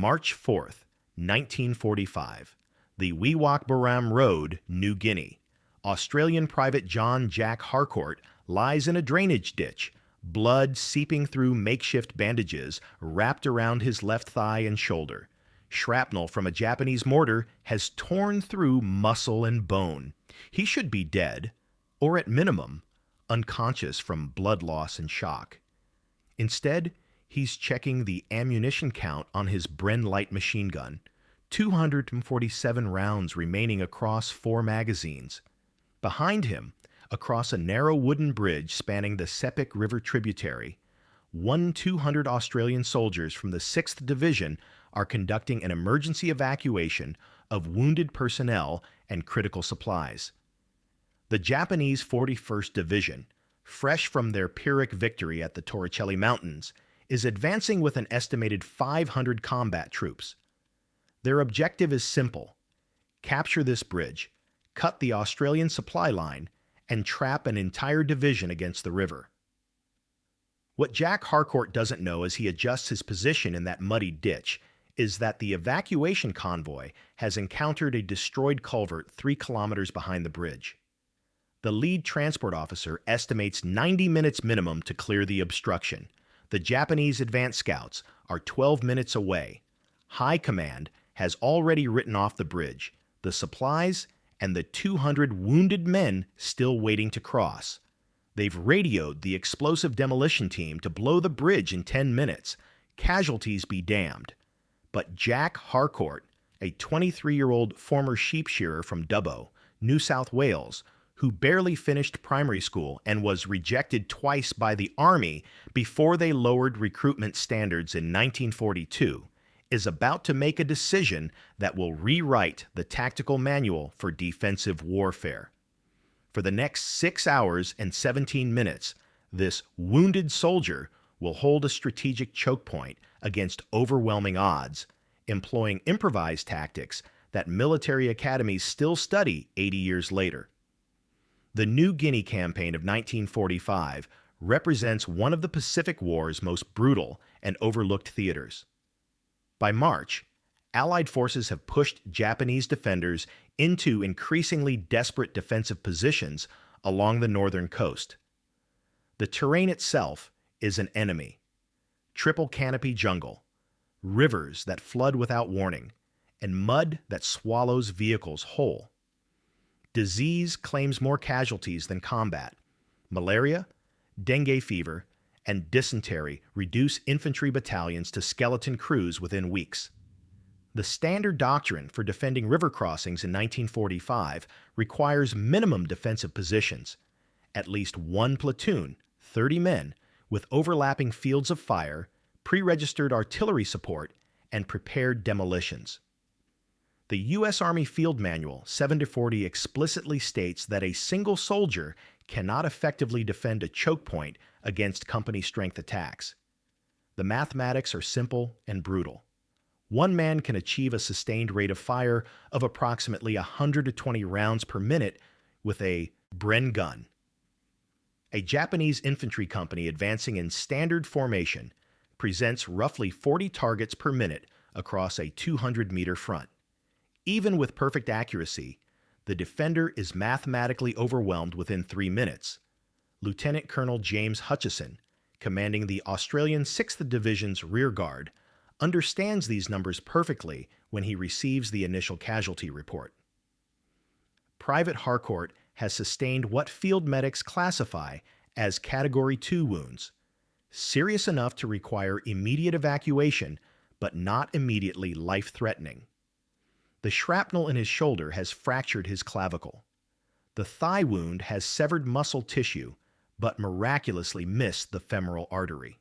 March 4th, 1945. The WWII Road, New Guinea. Australian Private John Jack Harcourt lies in a drainage ditch, blood seeping through makeshift bandages wrapped around his left thigh and shoulder. Shrapnel from a Japanese mortar has torn through muscle and bone. He should be dead, or at minimum, unconscious from blood loss and shock. Instead, he's checking the ammunition count on his Bren light machine gun, 247 rounds remaining across 4 magazines. Behind him, across a narrow wooden bridge spanning the Sepik River tributary, 200 Australian soldiers from the 6th Division are conducting an emergency evacuation of wounded personnel and critical supplies. The Japanese 41st Division, fresh from their Pyrrhic victory at the Torricelli Mountains, is advancing with an estimated 500 combat troops. Their objective is simple: capture this bridge, cut the Australian supply line, and trap an entire division against the river. What Jack Harcourt doesn't know as he adjusts his position in that muddy ditch is that the evacuation convoy has encountered a destroyed culvert 3 kilometers behind the bridge. The lead transport officer estimates 90 minutes minimum to clear the obstruction. The Japanese advance scouts are 12 minutes away. High Command has already written off the bridge, the supplies, and the 200 wounded men still waiting to cross. They've radioed the explosive demolition team to blow the bridge in 10 minutes. Casualties be damned. But Jack Harcourt, a 23-year-old former sheep shearer from Dubbo, New South Wales, who barely finished primary school and was rejected twice by the Army before they lowered recruitment standards in 1942, is about to make a decision that will rewrite the tactical manual for defensive warfare. For the next 6 hours and 17 minutes, this wounded soldier will hold a strategic choke point against overwhelming odds, employing improvised tactics that military academies still study 80 years later. The New Guinea campaign of 1945 represents one of the Pacific War's most brutal and overlooked theaters. By March, Allied forces have pushed Japanese defenders into increasingly desperate defensive positions along the northern coast. The terrain itself is an enemy. Triple canopy jungle, rivers that flood without warning, and mud that swallows vehicles whole. Disease claims more casualties than combat. Malaria, dengue fever, and dysentery reduce infantry battalions to skeleton crews within weeks. The standard doctrine for defending river crossings in 1945 requires minimum defensive positions, at least 1 platoon, 30 men, with overlapping fields of fire, pre-registered artillery support, and prepared demolitions. The U.S. Army Field Manual 7-40 explicitly states that a single soldier cannot effectively defend a choke point against company-strength attacks. The mathematics are simple and brutal. One man can achieve a sustained rate of fire of approximately 120 rounds per minute with a Bren gun. A Japanese infantry company advancing in standard formation presents roughly 40 targets per minute across a 200-meter front. Even with perfect accuracy, the defender is mathematically overwhelmed within 3 minutes. Lieutenant Colonel James Hutchison, commanding the Australian 6th Division's rear guard, understands these numbers perfectly when he receives the initial casualty report. Private Harcourt has sustained what field medics classify as Category 2 wounds, serious enough to require immediate evacuation, but not immediately life-threatening. The shrapnel in his shoulder has fractured his clavicle. The thigh wound has severed muscle tissue, but miraculously missed the femoral artery.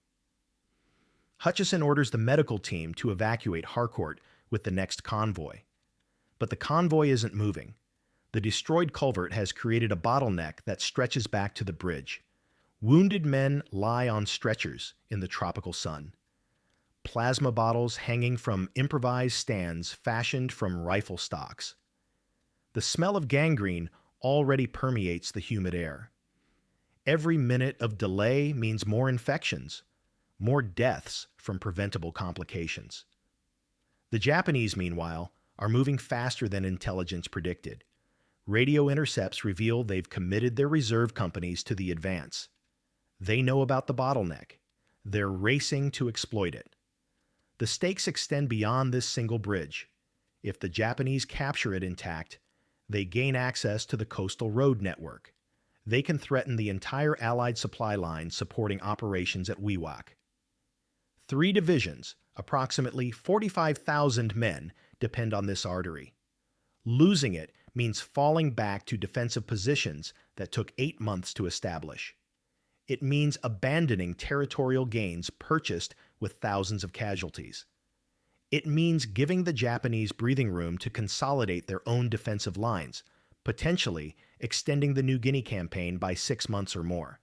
Hutchison orders the medical team to evacuate Harcourt with the next convoy. But the convoy isn't moving. The destroyed culvert has created a bottleneck that stretches back to the bridge. Wounded men lie on stretchers in the tropical sun. Plasma bottles hanging from improvised stands fashioned from rifle stocks. The smell of gangrene already permeates the humid air. Every minute of delay means more infections, more deaths from preventable complications. The Japanese, meanwhile, are moving faster than intelligence predicted. Radio intercepts reveal they've committed their reserve companies to the advance. They know about the bottleneck. They're racing to exploit it. The stakes extend beyond this single bridge. If the Japanese capture it intact, they gain access to the coastal road network. They can threaten the entire Allied supply line supporting operations at WWII. 3 divisions, approximately 45,000 men, depend on this artery. Losing it means falling back to defensive positions that took 8 months to establish. It means abandoning territorial gains purchased with thousands of casualties. It means giving the Japanese breathing room to consolidate their own defensive lines, potentially extending the New Guinea campaign by 6 months or more.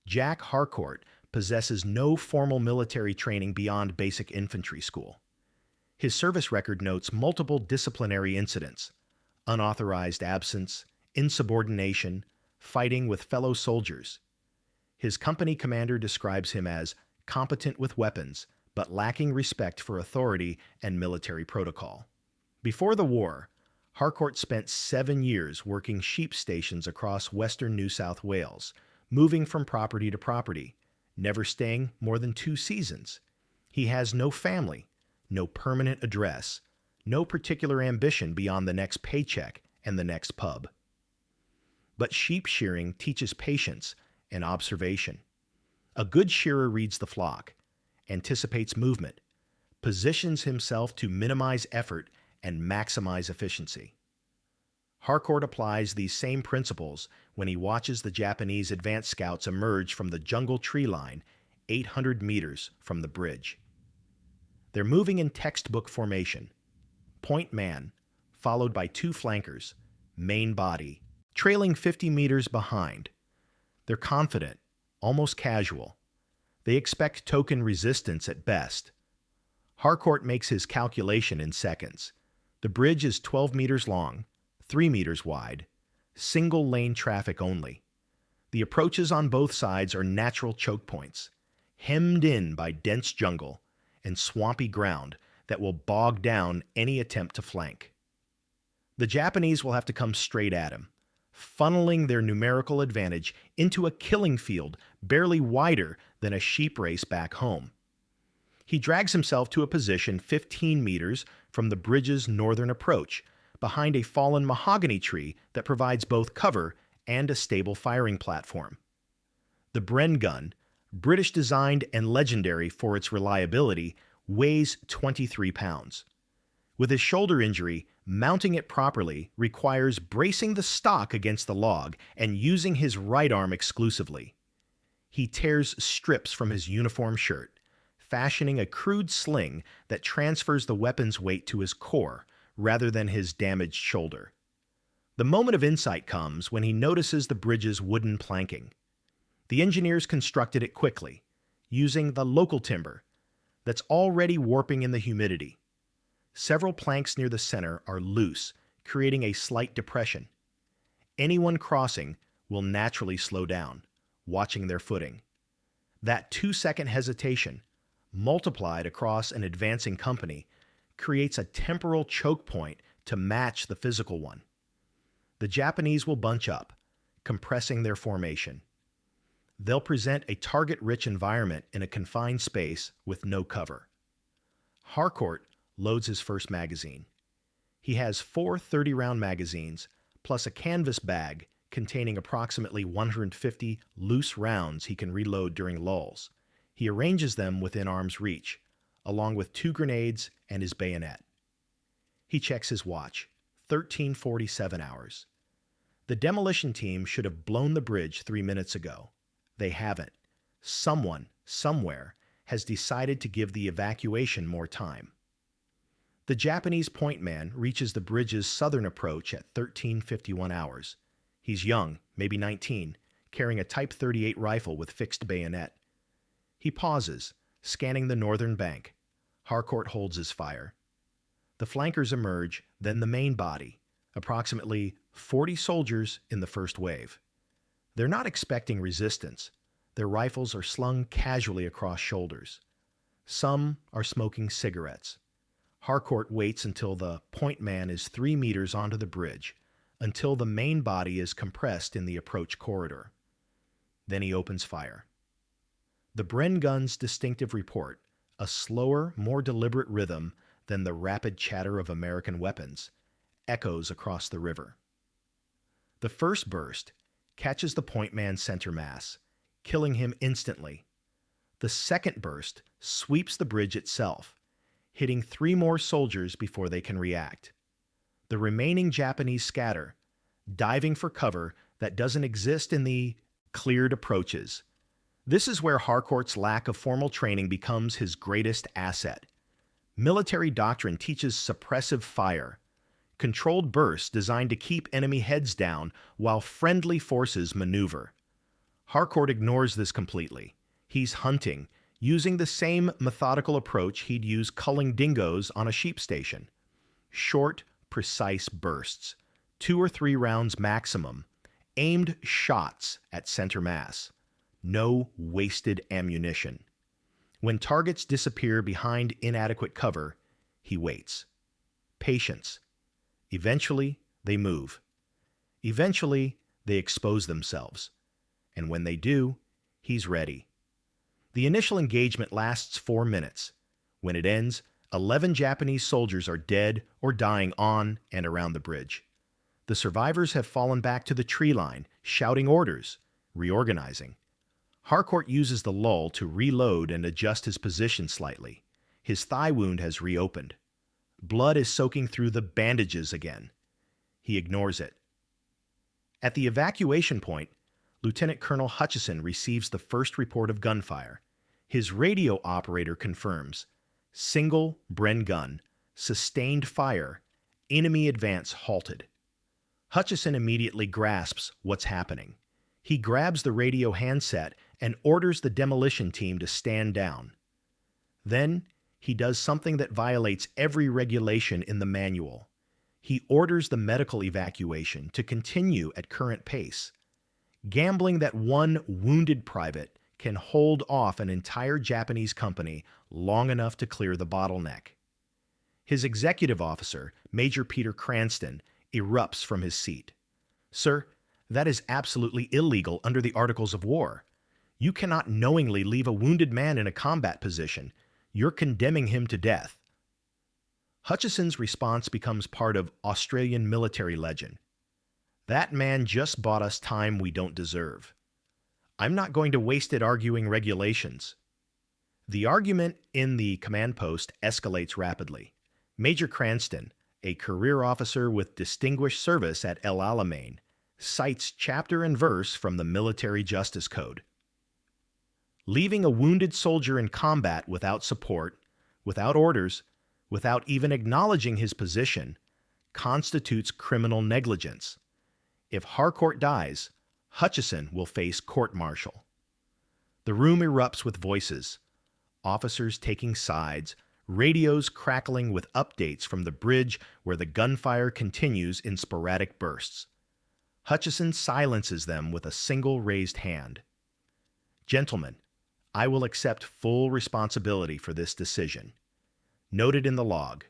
Jack Harcourt possesses no formal military training beyond basic infantry school. His service record notes multiple disciplinary incidents: unauthorized absence, insubordination, fighting with fellow soldiers. His company commander describes him as competent with weapons, but lacking respect for authority and military protocol. Before the war, Harcourt spent 7 years working sheep stations across western New South Wales, moving from property to property, never staying more than 2 seasons. He has no family, no permanent address, no particular ambition beyond the next paycheck and the next pub. But sheep shearing teaches patience and observation. A good shearer reads the flock, anticipates movement, positions himself to minimize effort and maximize efficiency. Harcourt applies these same principles when he watches the Japanese advance scouts emerge from the jungle tree line 800 meters from the bridge. They're moving in textbook formation. Point man, followed by 2 flankers, main body, trailing 50 meters behind. They're confident, almost casual. They expect token resistance at best. Harcourt makes his calculation in seconds. The bridge is 12 meters long, 3 meters wide, single-lane traffic only. The approaches on both sides are natural choke points, hemmed in by dense jungle and swampy ground that will bog down any attempt to flank. The Japanese will have to come straight at him, funneling their numerical advantage into a killing field barely wider than a sheep race back home. He drags himself to a position 15 meters from the bridge's northern approach, behind a fallen mahogany tree that provides both cover and a stable firing platform. The Bren gun, British-designed and legendary for its reliability, weighs 23 pounds. With his shoulder injury, mounting it properly requires bracing the stock against the log and using his right arm exclusively. He tears strips from his uniform shirt, fashioning a crude sling that transfers the weapon's weight to his core rather than his damaged shoulder. The moment of insight comes when he notices the bridge's wooden planking. The engineers constructed it quickly, using the local timber that's already warping in the humidity. Several planks near the center are loose, creating a slight depression. Anyone crossing will naturally slow down, watching their footing. That 2-second hesitation, multiplied across an advancing company, creates a temporal choke point to match the physical one. The Japanese will bunch up, compressing their formation. They'll present a target-rich environment in a confined space with no cover. Harcourt loads his first magazine. He has 4 30-round magazines, plus a canvas bag containing approximately 150 loose rounds he can reload during lulls. He arranges them within arm's reach, along with 2 grenades and his bayonet. He checks his watch, 13:47 hours. The demolition team should have blown the bridge 3 minutes ago. They haven't. Someone, somewhere, has decided to give the evacuation more time. The Japanese point man reaches the bridge's southern approach at 13:51 hours. He's young, maybe 19, carrying a Type 38 rifle with fixed bayonet. He pauses, scanning the northern bank. Harcourt holds his fire. The flankers emerge, then the main body, approximately 40 soldiers in the first wave. They're not expecting resistance. Their rifles are slung casually across shoulders. Some are smoking cigarettes. Harcourt waits until the point man is 3 meters onto the bridge, until the main body is compressed in the approach corridor. Then he opens fire. The Bren gun's distinctive report, a slower, more deliberate rhythm than the rapid chatter of American weapons, echoes across the river. The first burst catches the point man's center mass, killing him instantly. The second burst sweeps the bridge itself, hitting 3 more soldiers before they can react. The remaining Japanese scatter, diving for cover that doesn't exist in the cleared approaches. This is where Harcourt's lack of formal training becomes his greatest asset. Military doctrine teaches suppressive fire, controlled bursts designed to keep enemy heads down while friendly forces maneuver. Harcourt ignores this completely. He's hunting, using the same methodical approach he'd use culling dingoes on a sheep station. Short, precise bursts, 2 or 3 rounds maximum, aimed shots at center mass. No wasted ammunition. When targets disappear behind inadequate cover, he waits. Patience. Eventually, they move. Eventually, they expose themselves. And when they do, he's ready. The initial engagement lasts 4 minutes. When it ends, 11 Japanese soldiers are dead or dying on and around the bridge. The survivors have fallen back to the tree line, shouting orders, reorganizing. Harcourt uses the lull to reload and adjust his position slightly. His thigh wound has reopened. Blood is soaking through the bandages again. He ignores it. At the evacuation point, Lieutenant Colonel Hutchison receives the first report of gunfire. His radio operator confirms, single Bren gun, sustained fire, enemy advance halted. Hutchison immediately grasps what's happening. He grabs the radio handset and orders the demolition team to stand down. Then, he does something that violates every regulation in the manual. He orders the medical evacuation to continue at current pace, gambling that one wounded private can hold off an entire Japanese company long enough to clear the bottleneck. His executive officer, Major Peter Cranston, erupts from his seat. "Sir, that is absolutely illegal under the Articles of War. You cannot knowingly leave a wounded man in a combat position. You're condemning him to death." Hutchison's response becomes part of Australian military legend. "That man just bought us time we don't deserve. I'm not going to waste it arguing regulations." The argument in the command post escalates rapidly. Major Cranston, a career officer with distinguished service at El Alamein, cites chapter and verse from the Military Justice Code. Leaving a wounded soldier in combat without support, without orders, without even acknowledging his position, constitutes criminal negligence. If Harcourt dies, Hutchison will face court-martial. The room erupts with voices, officers taking sides, radios crackling with updates from the bridge where the gunfire continues in sporadic bursts. Hutchison silences them with a single raised hand. "Gentlemen, I will accept full responsibility for this decision." Noted in the log,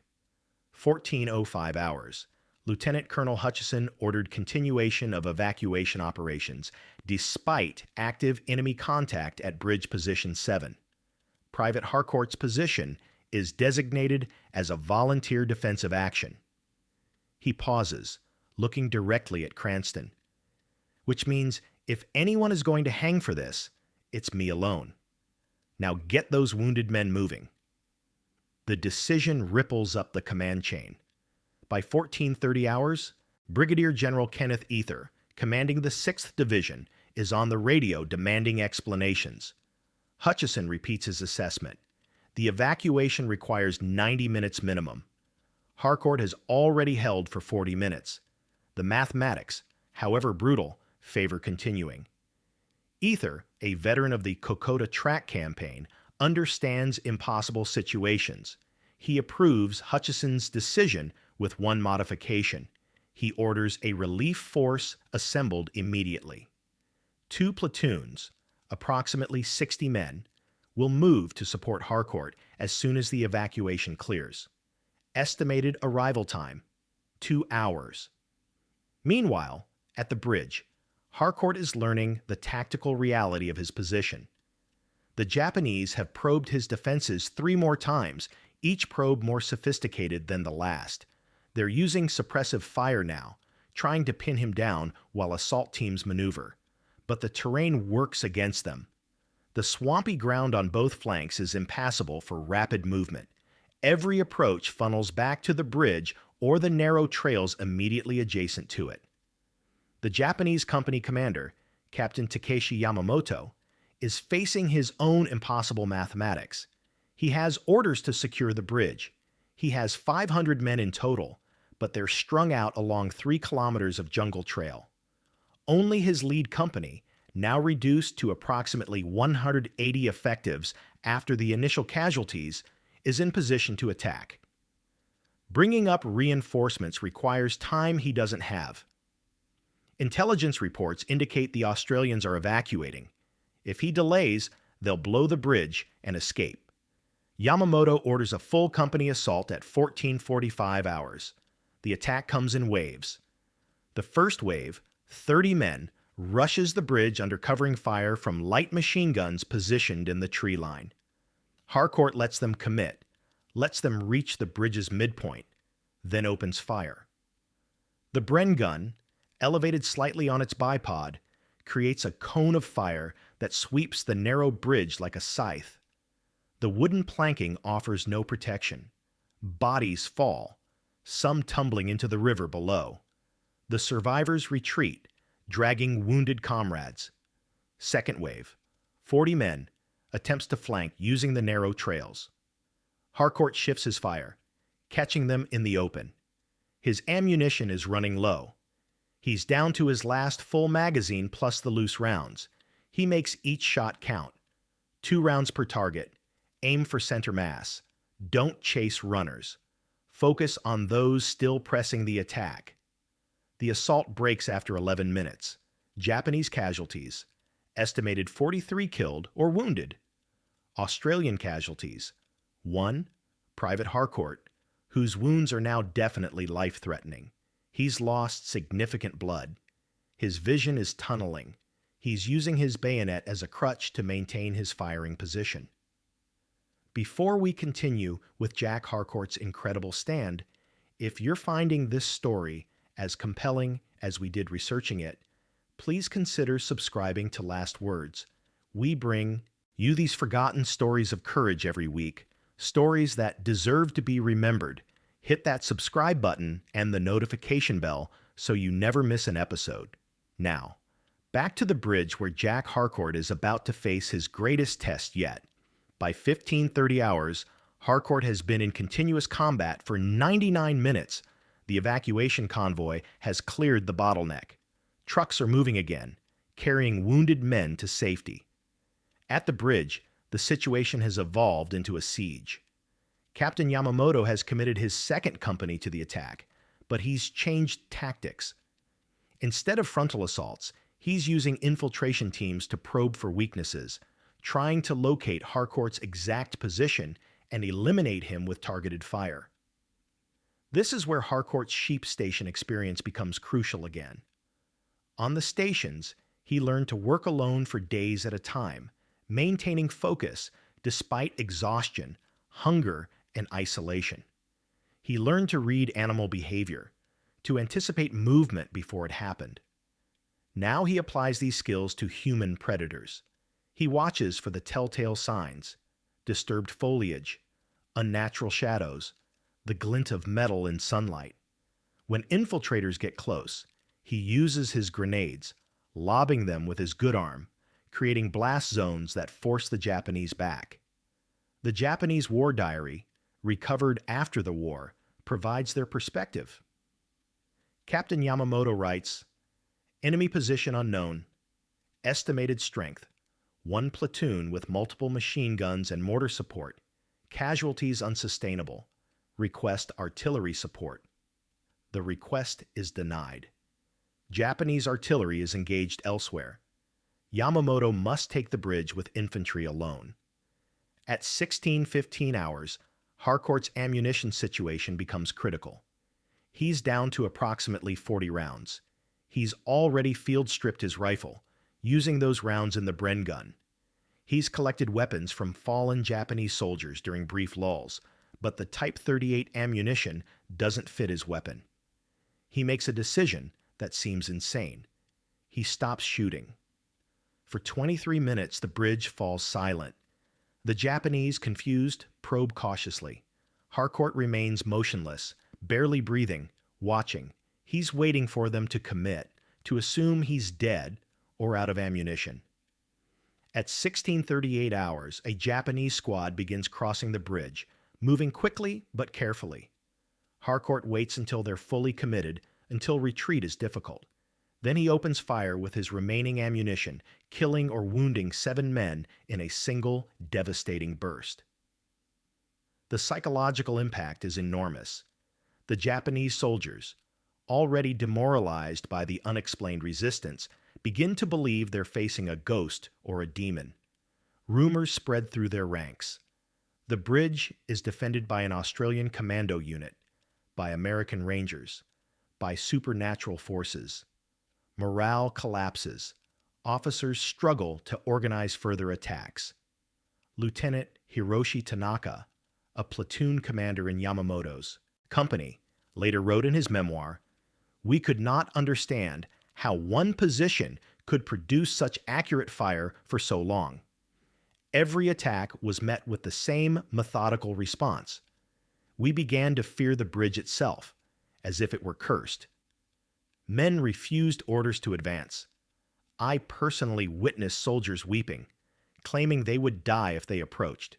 14:05 hours. Lieutenant Colonel Hutchison ordered continuation of evacuation operations despite active enemy contact at Bridge Position 7. Private Harcourt's position is designated as a volunteer defensive action. He pauses, looking directly at Cranston, which means if anyone is going to hang for this, it's me alone. Now get those wounded men moving. The decision ripples up the command chain. By 14:30 hours, Brigadier General Kenneth Ether, commanding the 6th Division, is on the radio demanding explanations. Hutchison repeats his assessment. The evacuation requires 90 minutes minimum. Harcourt has already held for 40 minutes. The mathematics, however brutal, favor continuing. Ether, a veteran of the Kokoda Track Campaign, understands impossible situations. He approves Hutchison's decision with one modification. He orders a relief force assembled immediately. 2 platoons, approximately 60 men, will move to support Harcourt as soon as the evacuation clears. Estimated arrival time, 2 hours. Meanwhile, at the bridge, Harcourt is learning the tactical reality of his position. The Japanese have probed his defenses 3 more times, each probe more sophisticated than the last. They're using suppressive fire now, trying to pin him down while assault teams maneuver. But the terrain works against them. The swampy ground on both flanks is impassable for rapid movement. Every approach funnels back to the bridge or the narrow trails immediately adjacent to it. The Japanese company commander, Captain Takeshi Yamamoto, is facing his own impossible mathematics. He has orders to secure the bridge. He has 500 men in total, but they're strung out along 3 kilometers of jungle trail. Only his lead company, now reduced to approximately 180 effectives after the initial casualties, is in position to attack. Bringing up reinforcements requires time he doesn't have. Intelligence reports indicate the Australians are evacuating. If he delays, they'll blow the bridge and escape. Yamamoto orders a full company assault at 14:45 hours. The attack comes in waves. The first wave, 30 men, rushes the bridge under covering fire from light machine guns positioned in the tree line. Harcourt lets them commit, lets them reach the bridge's midpoint, then opens fire. The Bren gun, elevated slightly on its bipod, creates a cone of fire that sweeps the narrow bridge like a scythe. The wooden planking offers no protection. Bodies fall, some tumbling into the river below. The survivors retreat, dragging wounded comrades. Second wave, 40 men, attempts to flank using the narrow trails. Harcourt shifts his fire, catching them in the open. His ammunition is running low. He's down to his last full magazine plus the loose rounds. He makes each shot count. 2 rounds per target. Aim for center mass. Don't chase runners. Focus on those still pressing the attack. The assault breaks after 11 minutes. Japanese casualties, estimated 43 killed or wounded. Australian casualties, 1, Private Harcourt, whose wounds are now definitely life-threatening. He's lost significant blood. His vision is tunneling. He's using his bayonet as a crutch to maintain his firing position. Before we continue with Jack Harcourt's incredible stand, if you're finding this story as compelling as we did researching it, please consider subscribing to Last Words. We bring you these forgotten stories of courage every week, stories that deserve to be remembered. Hit that subscribe button and the notification bell so you never miss an episode. Now, back to the bridge where Jack Harcourt is about to face his greatest test yet. By 15:30 hours, Harcourt has been in continuous combat for 99 minutes. The evacuation convoy has cleared the bottleneck. Trucks are moving again, carrying wounded men to safety. At the bridge, the situation has evolved into a siege. Captain Yamamoto has committed his second company to the attack, but he's changed tactics. Instead of frontal assaults, he's using infiltration teams to probe for weaknesses, trying to locate Harcourt's exact position and eliminate him with targeted fire. This is where Harcourt's sheep station experience becomes crucial again. On the stations, he learned to work alone for days at a time, maintaining focus despite exhaustion, hunger, and isolation. He learned to read animal behavior, to anticipate movement before it happened. Now he applies these skills to human predators. He watches for the telltale signs: disturbed foliage, unnatural shadows, the glint of metal in sunlight. When infiltrators get close, he uses his grenades, lobbing them with his good arm, creating blast zones that force the Japanese back. The Japanese War Diary, recovered after the war, provides their perspective. Captain Yamamoto writes, "Enemy position unknown. Estimated strength, 1 platoon with multiple machine guns and mortar support. Casualties unsustainable. Request artillery support." The request is denied. Japanese artillery is engaged elsewhere. Yamamoto must take the bridge with infantry alone. At 16:15 hours, Harcourt's ammunition situation becomes critical. He's down to approximately 40 rounds. He's already field-stripped his rifle, using those rounds in the Bren gun. He's collected weapons from fallen Japanese soldiers during brief lulls, but the Type 38 ammunition doesn't fit his weapon. He makes a decision that seems insane. He stops shooting. For 23 minutes, the bridge falls silent. The Japanese, confused, probe cautiously. Harcourt remains motionless, barely breathing, watching. He's waiting for them to commit, to assume he's dead or out of ammunition. At 16:38 hours, a Japanese squad begins crossing the bridge, moving quickly but carefully. Harcourt waits until they're fully committed, until retreat is difficult. Then he opens fire with his remaining ammunition, killing or wounding 7 men in a single, devastating burst. The psychological impact is enormous. The Japanese soldiers, already demoralized by the unexplained resistance, begin to believe they're facing a ghost or a demon. Rumors spread through their ranks. The bridge is defended by an Australian commando unit, by American Rangers, by supernatural forces. Morale collapses. Officers struggle to organize further attacks. Lieutenant Hiroshi Tanaka, a platoon commander in Yamamoto's company, later wrote in his memoir, "We could not understand how one position could produce such accurate fire for so long. Every attack was met with the same methodical response. We began to fear the bridge itself, as if it were cursed. Men refused orders to advance. I personally witnessed soldiers weeping, claiming they would die if they approached."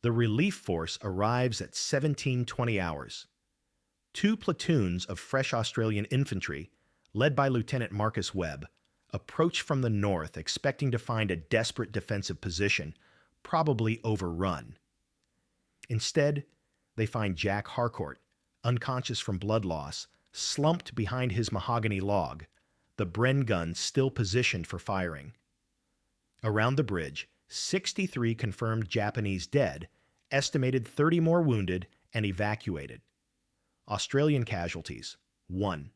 The relief force arrives at 17:20 hours. 2 platoons of fresh Australian infantry, led by Lieutenant Marcus Webb, approach from the north expecting to find a desperate defensive position, probably overrun. Instead, they find Jack Harcourt, unconscious from blood loss, slumped behind his mahogany log, the Bren gun still positioned for firing. Around the bridge, 63 confirmed Japanese dead, estimated 30 more wounded, and evacuated. Australian casualties, 1.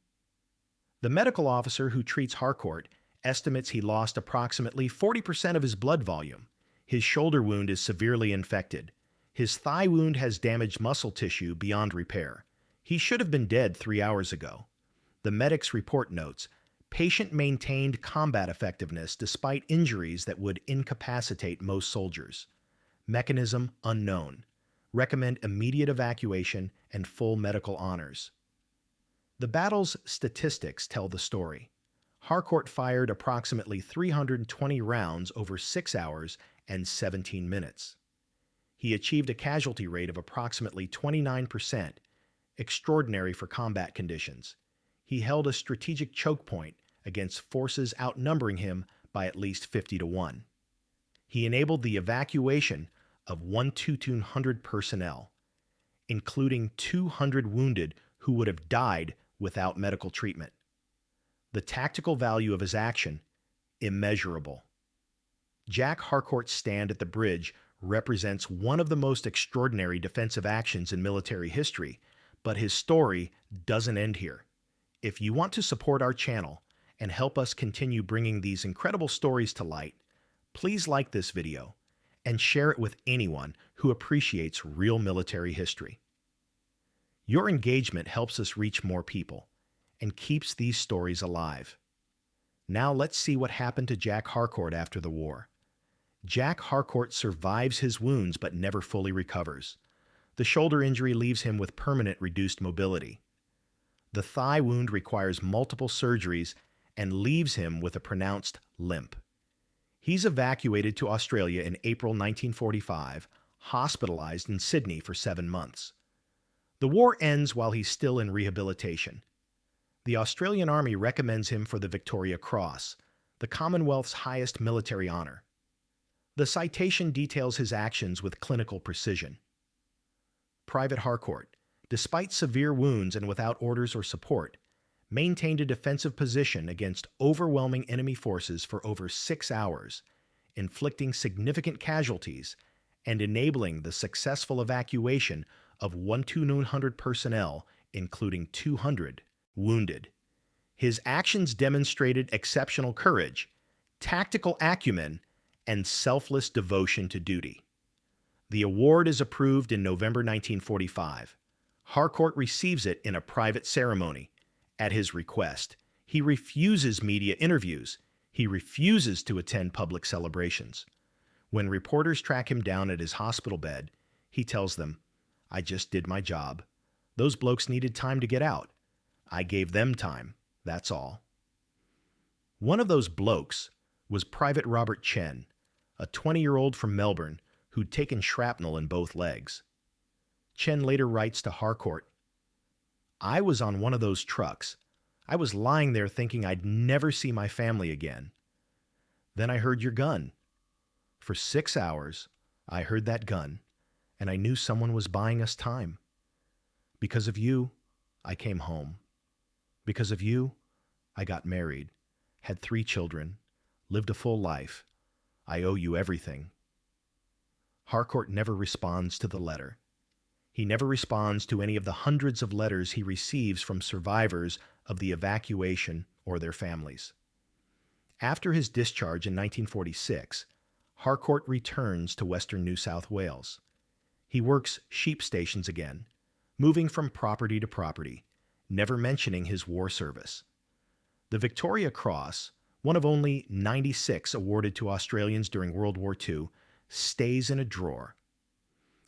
The medical officer who treats Harcourt estimates he lost approximately 40% of his blood volume. His shoulder wound is severely infected. His thigh wound has damaged muscle tissue beyond repair. He should have been dead 3 hours ago. The medic's report notes, patient maintained combat effectiveness despite injuries that would incapacitate most soldiers. Mechanism unknown. Recommend immediate evacuation and full medical honors. The battle's statistics tell the story. Harcourt fired approximately 320 rounds over 6 hours and 17 minutes. He achieved a casualty rate of approximately 29%, extraordinary for combat conditions. He held a strategic choke point against forces outnumbering him by at least 50 to 1. He enabled the evacuation of 1,200 personnel, including 200 wounded who would have died without medical treatment. The tactical value of his action, immeasurable. Jack Harcourt's stand at the bridge represents one of the most extraordinary defensive actions in military history, but his story doesn't end here. If you want to support our channel and help us continue bringing these incredible stories to light, please like this video and share it with anyone who appreciates real military history. Your engagement helps us reach more people and keeps these stories alive. Now let's see what happened to Jack Harcourt after the war. Jack Harcourt survives his wounds but never fully recovers. The shoulder injury leaves him with permanent reduced mobility. The thigh wound requires multiple surgeries and leaves him with a pronounced limp. He's evacuated to Australia in April 1945, hospitalized in Sydney for 7 months. The war ends while he's still in rehabilitation. The Australian Army recommends him for the Victoria Cross, the Commonwealth's highest military honor. The citation details his actions with clinical precision. Private Harcourt, despite severe wounds and without orders or support, maintained a defensive position against overwhelming enemy forces for over 6 hours, inflicting significant casualties and enabling the successful evacuation of 1,200 personnel, including 200 wounded. His actions demonstrated exceptional courage, tactical acumen, and selfless devotion to duty. The award is approved in November 1945. Harcourt receives it in a private ceremony. At his request, he refuses media interviews. He refuses to attend public celebrations. When reporters track him down at his hospital bed, he tells them, "I just did my job. Those blokes needed time to get out. I gave them time. That's all." One of those blokes was Private Robert Chen, a 20-year-old from Melbourne who'd taken shrapnel in both legs. Chen later writes to Harcourt, "I was on one of those trucks. I was lying there thinking I'd never see my family again. Then I heard your gun. For 6 hours, I heard that gun, and I knew someone was buying us time. Because of you, I came home. Because of you, I got married, had 3 children, lived a full life. I owe you everything." Harcourt never responds to the letter. He never responds to any of the hundreds of letters he receives from survivors of the evacuation or their families. After his discharge in 1946, Harcourt returns to western New South Wales. He works sheep stations again, moving from property to property, never mentioning his war service. The Victoria Cross, one of only 96 awarded to Australians during World War II, stays in a drawer.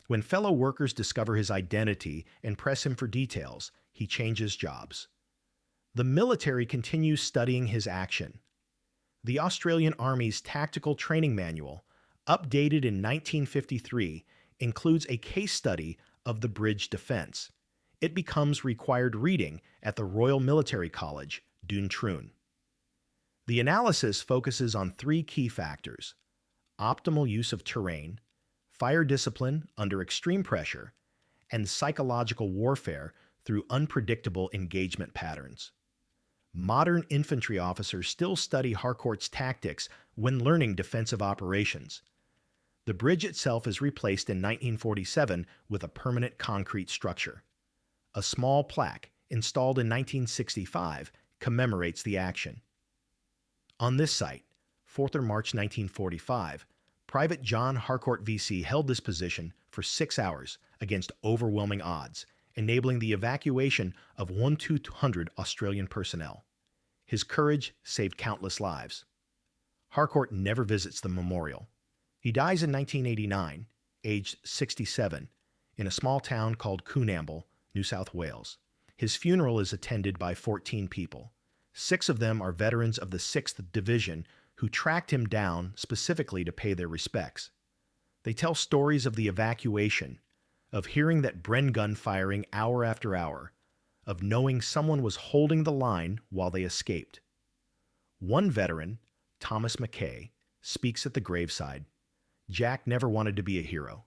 When fellow workers discover his identity and press him for details, he changes jobs. The military continues studying his action. The Australian Army's Tactical Training Manual, updated in 1953, includes a case study of the bridge defense. It becomes required reading at the Royal Military College, Duntroon. The analysis focuses on 3 key factors: optimal use of terrain, fire discipline under extreme pressure, and psychological warfare through unpredictable engagement patterns. Modern infantry officers still study Harcourt's tactics when learning defensive operations. The bridge itself is replaced in 1947 with a permanent concrete structure. A small plaque, installed in 1965, commemorates the action. On this site, 4th of March 1945, Private John Harcourt VC held this position for 6 hours against overwhelming odds, enabling the evacuation of 1,200 Australian personnel. His courage saved countless lives. Harcourt never visits the memorial. He dies in 1989, aged 67, in a small town called Coonamble, New South Wales. His funeral is attended by 14 people. 6 of them are veterans of the 6th Division who tracked him down specifically to pay their respects. They tell stories of the evacuation, of hearing that Bren gun firing hour after hour, of knowing someone was holding the line while they escaped. One veteran, Thomas McKay, speaks at the graveside. Jack never wanted to be a hero.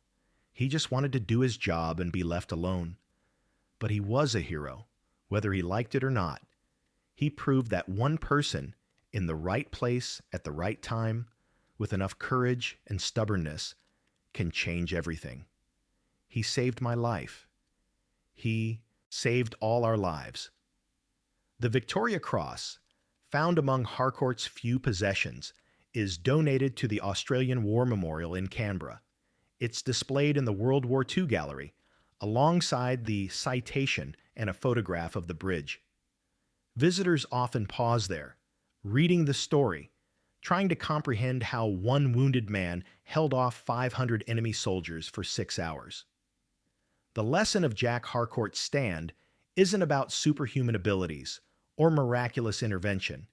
He just wanted to do his job and be left alone. But he was a hero, whether he liked it or not. He proved that one person in the right place at the right time, with enough courage and stubbornness, can change everything. He saved my life. He saved all our lives. The Victoria Cross, found among Harcourt's few possessions, is donated to the Australian War Memorial in Canberra. It's displayed in the World War II gallery, alongside the citation and a photograph of the bridge. Visitors often pause there, reading the story, trying to comprehend how one wounded man held off 500 enemy soldiers for 6 hours. The lesson of Jack Harcourt's stand isn't about superhuman abilities or miraculous intervention.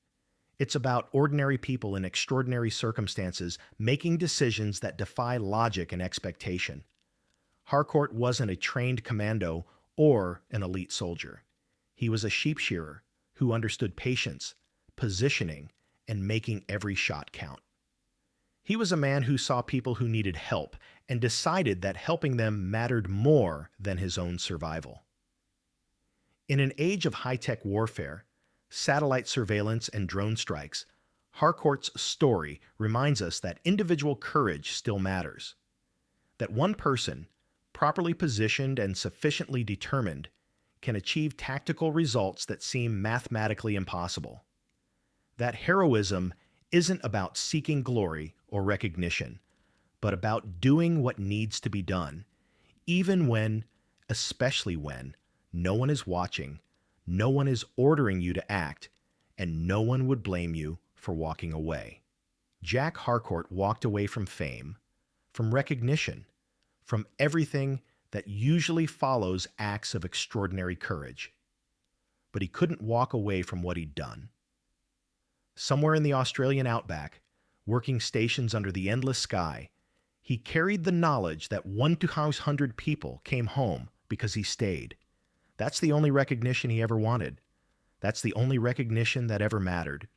It's about ordinary people in extraordinary circumstances making decisions that defy logic and expectation. Harcourt wasn't a trained commando or an elite soldier. He was a sheep shearer who understood patience, positioning, and making every shot count. He was a man who saw people who needed help and decided that helping them mattered more than his own survival. In an age of high-tech warfare, satellite surveillance, and drone strikes, Harcourt's story reminds us that individual courage still matters. That one person, properly positioned and sufficiently determined, can achieve tactical results that seem mathematically impossible. That heroism isn't about seeking glory or recognition, but about doing what needs to be done, even when, especially when, no one is watching, no one is ordering you to act, and no one would blame you for walking away. Jack Harcourt walked away from fame, from recognition, from everything that usually follows acts of extraordinary courage. But he couldn't walk away from what he'd done. Somewhere in the Australian outback, working stations under the endless sky, he carried the knowledge that 100 people came home because he stayed. That's the only recognition he ever wanted. That's the only recognition that ever mattered.